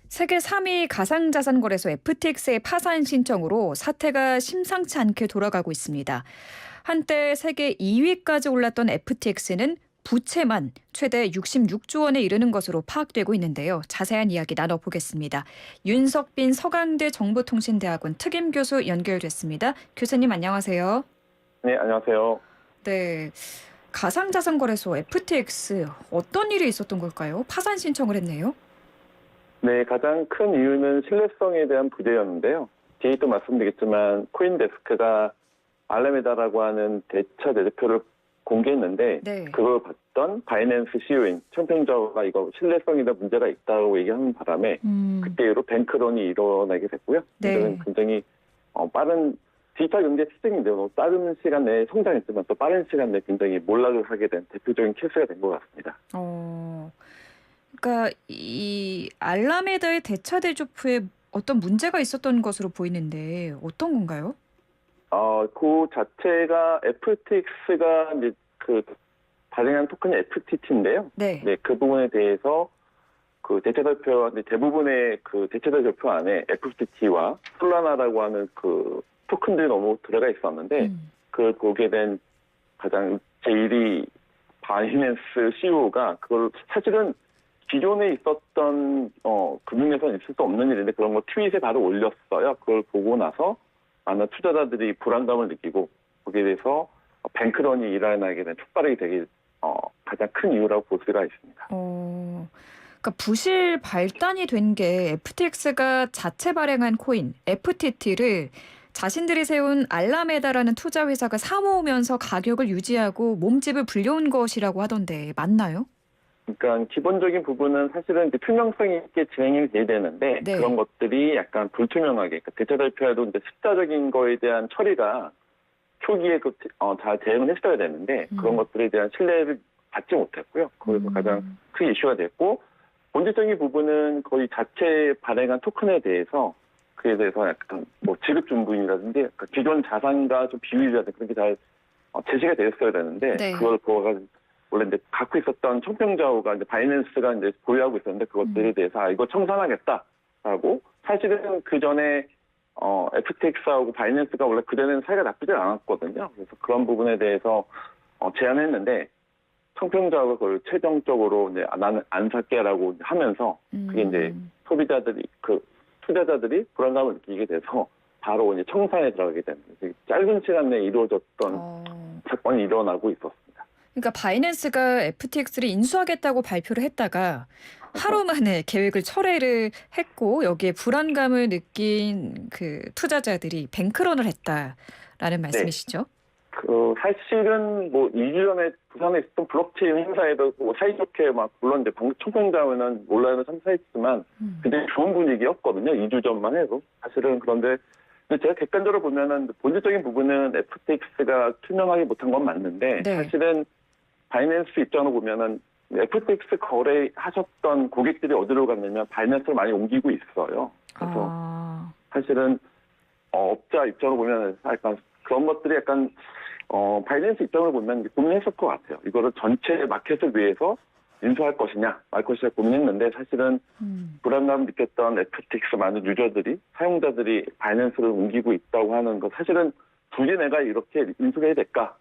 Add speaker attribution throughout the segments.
Speaker 1: 세계 3위 가상자산 거래소 FTX의 파산 신청으로 사태가 심상치 않게 돌아가고 있습니다. 한때 세계 2위까지 올랐던 FTX는 부채만 최대 66조 원에 이르는 것으로 파악되고 있는데요. 자세한 이야기 나눠보겠습니다. 윤석빈 서강대 정보통신대학원 특임교수 연결됐습니다. 교수님 안녕하세요.
Speaker 2: 네, 안녕하세요.
Speaker 1: 네, 가상자산 거래소 FTX 어떤 일이 있었던 걸까요? 파산 신청을 했네요.
Speaker 2: 네, 가장 큰 이유는 신뢰성에 대한 부재였는데요. 뒤에 또 말씀드리겠지만 코인데스크가 알라메다라고 하는 대차 대표를 공개했는데
Speaker 1: 네.
Speaker 2: 그걸 봤던 바이낸스 CEO인 청평저가 이거 신뢰성에 대한 문제가 있다고 얘기하는 바람에 그때 이후로 뱅크런이 일어나게 됐고요.
Speaker 1: 네.
Speaker 2: 이들은 굉장히 빠른 디지털 경제 시장인데요. 빠른 시간 내에 성장했지만 또 빠른 시간 내에 굉장히 몰락을 하게 된 대표적인 케이스가 된 것 같습니다.
Speaker 1: 그러니까 이 알라메다의 대차 대조표에 어떤 문제가 있었던 것으로 보이는데 어떤 건가요?
Speaker 2: 그 자체가 FTX가 이제 그 발행한 토큰이 FTT인데요.
Speaker 1: 네.
Speaker 2: 네, 그 부분에 대해서 그 대체 대표 대부분의 그 대체 대표 안에 FTT와 솔라나라고 하는 그 토큰들이 너무 들어가 있었는데 그걸 보게 된 가장 제1위 바이낸스 CEO가 그걸 사실은 기존에 있었던 금융에서는 있을 수 없는 일인데 그런 거 트윗에 바로 올렸어요. 그걸 보고 나서 많은 투자자들이 불안감을 느끼고 거기에 대해서 뱅크런이 일어나게 된 촉발이 되게 가장 큰 이유라고 볼 수가 있습니다.
Speaker 1: 그러니까 부실 발단이 된 게 FTX가 자체 발행한 코인 FTT를 자신들이 세운 알라메다라는 투자 회사가 사모으면서 가격을 유지하고 몸집을 불려온 것이라고 하던데 맞나요?
Speaker 2: 그러니까 기본적인 부분은 사실은 이제 투명성 있게 진행이 돼야 되는데
Speaker 1: 네.
Speaker 2: 그런 것들이 약간 불투명하게 그러니까 대체 대표에도 이제 숫자적인 거에 대한 처리가 초기에 잘 대응을 했어야 되는데 그런 것들에 대한 신뢰를 받지 못했고요. 그래서 가장 큰 이슈가 됐고 본질적인 부분은 거의 자체 발행한 토큰에 대해서 그에 대해서 약간 뭐 지급 준부인이라든지 그러니까 기존 자산과 좀 비율이라든지 그런 게 잘 제시가 되었어야 되는데
Speaker 1: 네.
Speaker 2: 그걸 보아가지고 원래 이제 갖고 있었던 청평저우가 이제 바이낸스가 이제 보유하고 있었는데 그것들에 대해서 이거 청산하겠다라고 사실은 그 전에 FTX하고 바이낸스가 원래 그전에는 사이가 나쁘지 않았거든요. 그래서 그런 부분에 대해서 제안했는데 청평저우가 그걸 최종적으로 이제 나는 안 살게라고 하면서 그게 이제 소비자들이 투자자들이 불안감을 느끼게 돼서 바로 이제 청산에 들어가게 되는 짧은 시간 내에 이루어졌던 사건이 일어나고 있었습니다.
Speaker 1: 그러니까 바이낸스가 FTX를 인수하겠다고 발표를 했다가 하루 만에 계획을 철회를 했고 여기에 불안감을 느낀 그 투자자들이 뱅크런을 했다라는 말씀이시죠?
Speaker 2: 사실은 뭐 2주 전에 부산에 있었던 블록체인 행사에도 뭐 사이좋게 막 물론 이제 방금 청평자는 온라인으로 참석했지만 굉장히 좋은 분위기였거든요. 2주 전만 해도 사실은 그런데 제가 객관적으로 보면은 본질적인 부분은 FTX가 투명하게 못한 건 맞는데
Speaker 1: 네.
Speaker 2: 사실은 바이낸스 입장으로 보면은 FTX 거래하셨던 고객들이 어디로 갔냐면 바이낸스를 많이 옮기고 있어요. 그래서 사실은 업자 입장으로 보면 약간 그런 것들이 약간 바이낸스 입장으로 보면 고민했을 것 같아요. 이거를 전체 마켓을 위해서 인수할 것이냐 말 것이냐 고민했는데 사실은 불안감 느꼈던 FTX 많은 유저들이 사용자들이 바이낸스를 옮기고 있다고 하는 것 사실은 굳이 내가 이렇게 인수해야 될까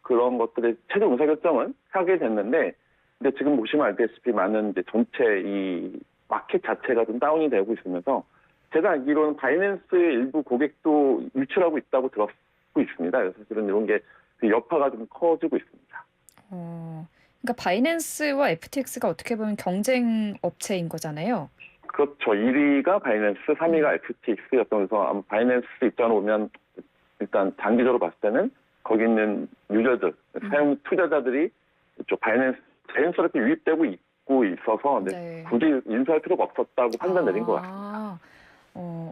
Speaker 2: 그런 것들의 최종 의사결정은 하게 됐는데 근데 지금 보시면 알다시피 많은 이제 전체 이 마켓 자체가 좀 다운이 되고 있으면서 제가 알기로는 바이낸스 일부 고객도 유출하고 있다고 들었고 있습니다. 그래서 사실은 이런 게 여파가 좀 커지고 있습니다.
Speaker 1: 그러니까 바이낸스와 FTX가 어떻게 보면 경쟁 업체인 거잖아요.
Speaker 2: 그렇죠. 1위가 바이낸스, 3위가 FTX였다면서 바이낸스 입장으로 보면 일단 장기적으로 봤을 때는 거기 있는 유저들, 사용 투자자들이 이쪽 바이낸스 자연스럽게 유입되고 있고 있어서
Speaker 1: 네.
Speaker 2: 굳이 인수할 필요가 없었다고 판단 내린 것 같습니다.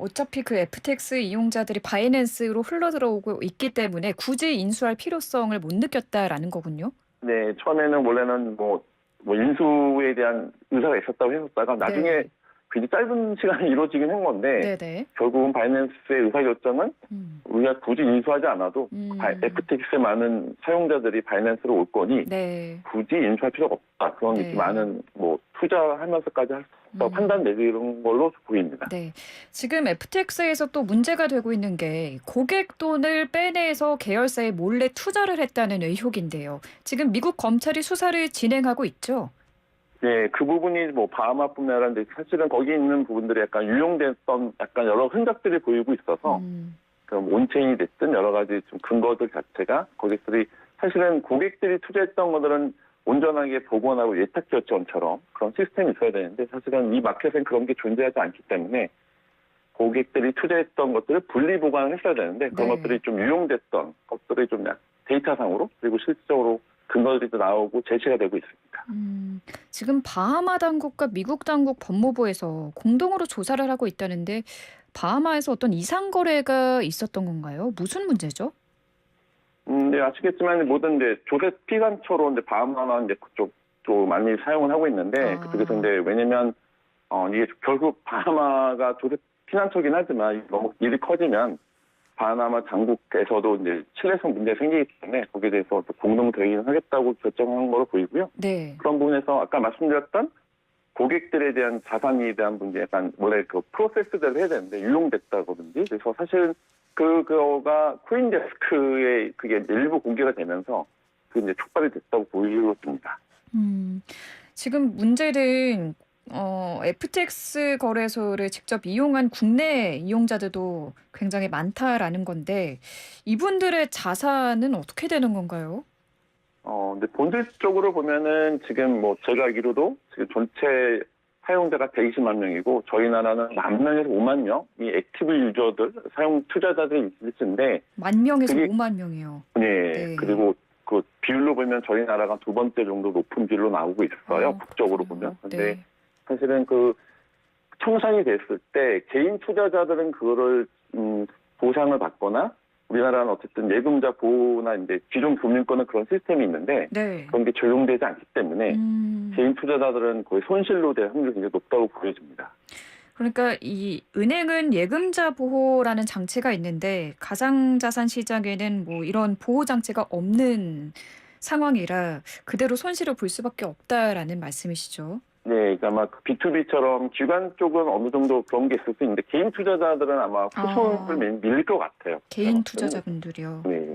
Speaker 1: 어차피 그 FTX 이용자들이 바이낸스로 흘러들어오고 있기 때문에 굳이 인수할 필요성을 못 느꼈다라는 거군요.
Speaker 2: 네, 처음에는 원래는 뭐 인수에 대한 의사가 있었다고 했었다가 나중에
Speaker 1: 네.
Speaker 2: 굉장히 짧은 시간에 이루어지긴 한 건데
Speaker 1: 네네.
Speaker 2: 결국은 바이낸스의 의사결정은 우리가 굳이 인수하지 않아도 FTX의 많은 사용자들이 바이낸스로 올 거니
Speaker 1: 네.
Speaker 2: 굳이 인수할 필요가 없다. 그런
Speaker 1: 네.
Speaker 2: 많은 뭐 투자하면서까지 할 수 판단 내리는 걸로 보입니다.
Speaker 1: 네. 지금 FTX에서 또 문제가 되고 있는 게 고객 돈을 빼내서 계열사에 몰래 투자를 했다는 의혹인데요. 지금 미국 검찰이 수사를 진행하고 있죠.
Speaker 2: 네, 그 부분이 뭐 바하마뿐만 아니라 사실은 거기 있는 부분들이 약간 유용됐던 약간 여러 흔적들이 보이고 있어서 그럼 온체인이 됐든 여러 가지 좀 근거들 자체가 고객들이 사실은 고객들이 투자했던 것들은 온전하게 복원하고 예탁 결제원처럼 그런 시스템이 있어야 되는데 사실은 이 마켓엔 그런 게 존재하지 않기 때문에 고객들이 투자했던 것들을 분리 보관을 했어야 되는데 그런
Speaker 1: 네.
Speaker 2: 것들이 좀 유용됐던 것들이 좀 데이터상으로 그리고 실질적으로 근거들이 나오고 제시가 되고 있습니다.
Speaker 1: 지금 바하마 당국과 미국 당국 법무부에서 공동으로 조사를 하고 있다는데 바하마에서 어떤 이상 거래가 있었던 건가요? 무슨 문제죠?
Speaker 2: 네, 아시겠지만 모든 이제 조세 피관처로 이제 바하마나 이제 그쪽도 많이 사용을 하고 있는데 그쪽에서 이제 왜냐면 이게 결국 바하마가 조세 피난처긴 하지만 너무 일이 커지면 바하마 당국에서도 이제 신뢰성 문제가 생기기 때문에 거기에 대해서 공동 대응을 하겠다고 결정한 걸로 보이고요.
Speaker 1: 네.
Speaker 2: 그런 부분에서 아까 말씀드렸던 고객들에 대한 자산에 대한 문제, 약간 원래 그 프로세스대로 해야 되는데 유용됐다든지 그래서 사실 그거가 코인데스크에 그게 일부 공개가 되면서 그 이제 촉발이 됐다고 보여집니다.
Speaker 1: 지금 문제는 FTX 거래소를 직접 이용한 국내 이용자들도 굉장히 많다라는 건데 이분들의 자산은 어떻게 되는 건가요?
Speaker 2: 근데 본질적으로 보면은 지금 뭐 제가 알기로도 지금 전체 사용자가 120만 명이고 저희 나라는 1만 명에서 5만 명이 액티브 유저들, 사용 투자자들이 있을 텐데
Speaker 1: 10,000명에서
Speaker 2: 그게
Speaker 1: 5만 명이요.
Speaker 2: 네.
Speaker 1: 네.
Speaker 2: 그리고 그 비율로 보면 저희 나라가 두 번째 정도 높은 비율로 나오고 있어요. 국적으로
Speaker 1: 그렇군요.
Speaker 2: 보면. 근데
Speaker 1: 네.
Speaker 2: 사실은 그 청산이 됐을 때 개인 투자자들은 그거를 보상을 받거나 우리나라는 어쨌든 예금자 보호나 이제 기존 금융권은 그런 시스템이 있는데
Speaker 1: 네.
Speaker 2: 그런 게 적용되지 않기 때문에
Speaker 1: 음,
Speaker 2: 개인 투자자들은 거의 손실로 될 확률이 굉장히 높다고 보여집니다.
Speaker 1: 그러니까 이 은행은 예금자 보호라는 장치가 있는데 가상자산 시장에는 뭐 이런 보호 장치가 없는 상황이라 그대로 손실을 볼 수밖에 없다라는 말씀이시죠.
Speaker 2: 네, 그러니까 아마 B2B처럼 기관 쪽은 어느 정도 그런 게 있을 수 있는데 개인 투자자들은 아마 후손을 밀릴 것 같아요.
Speaker 1: 개인 투자자분들이요.
Speaker 2: 네.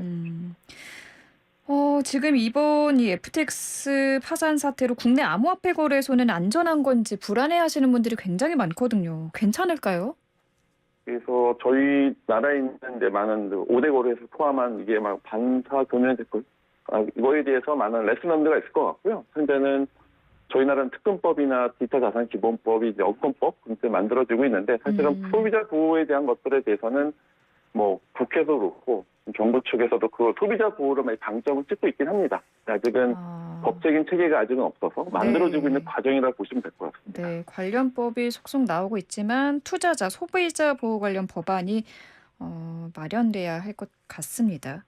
Speaker 1: 지금 이번 이 FTX 파산 사태로 국내 암호화폐 거래소는 안전한 건지 불안해하시는 분들이 굉장히 많거든요. 괜찮을까요?
Speaker 2: 그래서 저희 나라에 있는 이제 많은 5대 거래소 포함한 이게 막 반사 금융 됐고 이거에 대해서 많은 레슨런드가 있을 것 같고요. 현재는 저희 나라는 특검법이나 디지털 자산 기본법이 이제 업권법 그렇게 만들어지고 있는데 사실은 소비자 보호에 대한 것들에 대해서는 뭐 국회도 그렇고 정부 측에서도 그 소비자 보호를 많이 방점을 찍고 있긴 합니다. 아직은 법적인 체계가 아직은 없어서 만들어지고 있는 과정이라고 보시면 될 것 같습니다.
Speaker 1: 네, 관련법이 속속 나오고 있지만 투자자, 소비자 보호 관련 법안이 마련돼야 할 것 같습니다.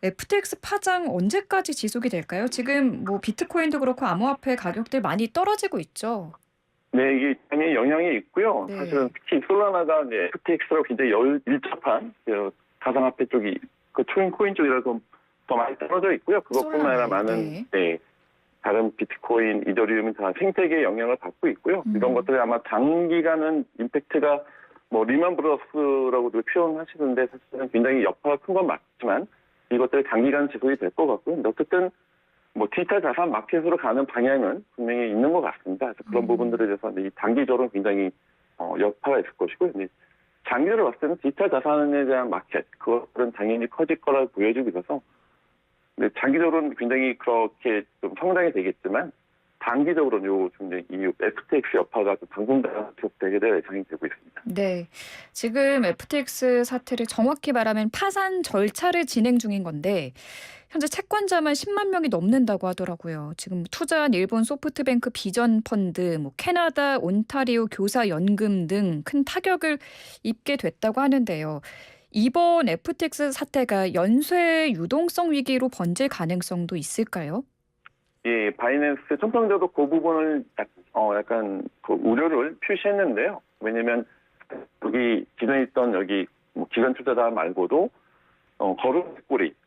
Speaker 1: FTX 파장 언제까지 지속이 될까요? 지금 뭐 비트코인도 그렇고 암호화폐 가격들 많이 떨어지고 있죠.
Speaker 2: 네, 이게 당연히 영향이 있고요.
Speaker 1: 네.
Speaker 2: 사실은 특히 솔라나가 이제 FTX로 굉장히 일접한 가상화폐 쪽이 그 코인 쪽이라서 더 많이 떨어져 있고요. 그것뿐만 아니라 많은 다른 비트코인, 이더리움이 다 생태계에 영향을 받고 있고요. 이런 것들이 아마 단기간은 임팩트가 뭐 리만 브러스라고도 표현하시는데 사실은 굉장히 여파가 큰 건 맞지만 이것들이 단기간 지속이 될 것 같고요. 근데 어쨌든 뭐 디지털 자산 마켓으로 가는 방향은 분명히 있는 것 같습니다. 그래서 그런 부분들에 대해서 이 단기적으로 굉장히 여파가 있을 것이고요. 장기적으로 봤을 때는 디지털 자산에 대한 마켓 그것들은 당연히 커질 거라고 보여지고 있어서 장기적으로는 굉장히 그렇게 좀 성장이 되겠지만 단기적으로는 이 FTX 여파가 좀 당분간 계속되게 될 예상이 되고 있습니다.
Speaker 1: 네, 지금 FTX 사태를 정확히 말하면 파산 절차를 진행 중인 건데 현재 채권자만 10만 명이 넘는다고 하더라고요. 지금 투자한 일본 소프트뱅크 비전 펀드, 뭐 캐나다 온타리오 교사 연금 등 큰 타격을 입게 됐다고 하는데요. 이번 FTX 사태가 연쇄 유동성 위기로 번질 가능성도 있을까요?
Speaker 2: 예, 바이낸스 청평저도 그 부분을 약간 그 우려를 표시했는데요. 왜냐면 여기 기존에 있던 여기 뭐 기관 투자자 말고도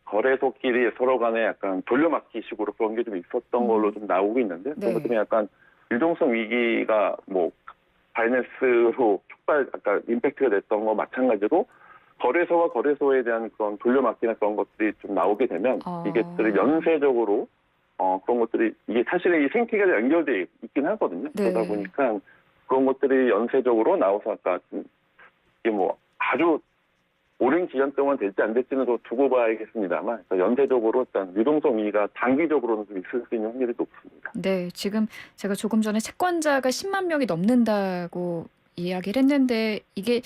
Speaker 2: 거래소끼리 서로 간에 약간 돌려막기 식으로 그런 게 좀 있었던 걸로 좀 나오고 있는데 그것 때문에 약간 유동성 위기가 뭐 바이낸스로 아까 임팩트가 됐던 거 마찬가지로 거래소와 거래소에 대한 그런 돌려막기나 그런 것들이 좀 나오게 되면 이게들이 연쇄적으로 그런 것들이 이게 사실은 이 생태계가 연결돼 있긴 하거든요.
Speaker 1: 네.
Speaker 2: 그러다 보니까 그런 것들이 연쇄적으로 나와서 아까 이게 뭐 아주 오랜 기간 동안 될지 안 될지는 더 두고 봐야겠습니다만 연쇄적으로 일단 유동성 위기가 단기적으로는 좀 있을 수 있는 확률이 높습니다.
Speaker 1: 네, 지금 제가 조금 전에 채권자가 10만 명이 넘는다고 이야기를 했는데 이게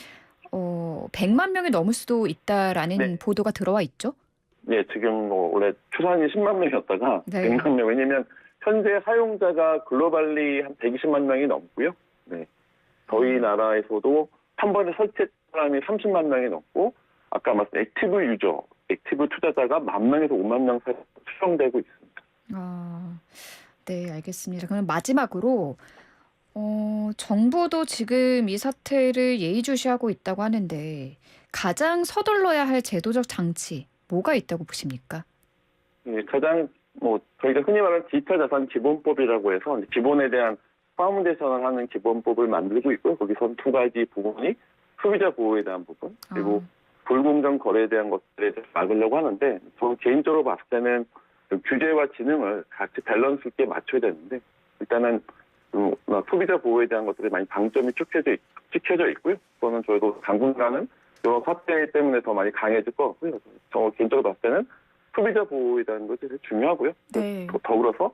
Speaker 1: 100만 명이 넘을 수도 있다라는
Speaker 2: 네.
Speaker 1: 보도가 들어와 있죠?
Speaker 2: 네, 지금 뭐 원래 추산이 10만 명이었다가
Speaker 1: 네.
Speaker 2: 100만 명. 왜냐면 현재 사용자가 글로벌리 한 120만 명이 넘고요. 네. 저희 나라에서도 한 번에 설치했던 사람이 30만 명이 넘고 아까 말씀 액티브 유저, 액티브 투자자가 10,000명에서 5만 명 사이 추정되고 있습니다.
Speaker 1: 네, 알겠습니다. 그럼 마지막으로 정부도 지금 이 사태를 예의주시하고 있다고 하는데 가장 서둘러야 할 제도적 장치 뭐가 있다고 보십니까?
Speaker 2: 네, 가장 뭐 저희가 흔히 말하는 디지털 자산 기본법이라고 해서 기본에 대한 파운데이션을 하는 기본법을 만들고 있고요. 거기선 두 가지 부분이 소비자 보호에 대한 부분 그리고 불공정 거래에 대한 것들에 대해서 막으려고 하는데 저 개인적으로 봤을 때는 규제와 지능을 같이 밸런스 있게 맞춰야 되는데 일단은 소비자 보호에 대한 것들이 많이 방점이 찍혀져 있고요. 그거는 저희도 당분간은 이런 사태 때문에 더 많이 강해질 것 같고요. 저 개인적으로 봤을 때는 소비자 보호에 대한 것이 되게 중요하고요.
Speaker 1: 네.
Speaker 2: 더불어서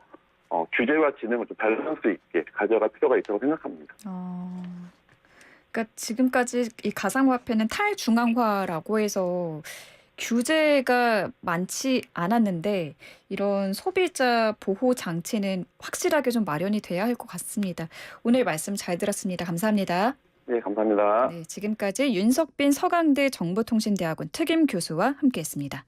Speaker 2: 규제와 지능을 좀 밸런스 있게 가져갈 필요가 있다고 생각합니다.
Speaker 1: 그러니까 지금까지 이 가상화폐는 탈중앙화라고 해서 규제가 많지 않았는데 이런 소비자 보호 장치는 확실하게 좀 마련이 돼야 할 것 같습니다. 오늘 말씀 잘 들었습니다. 감사합니다.
Speaker 2: 네, 감사합니다.
Speaker 1: 네, 지금까지 윤석빈 서강대 정보통신대학원 특임 교수와 함께했습니다.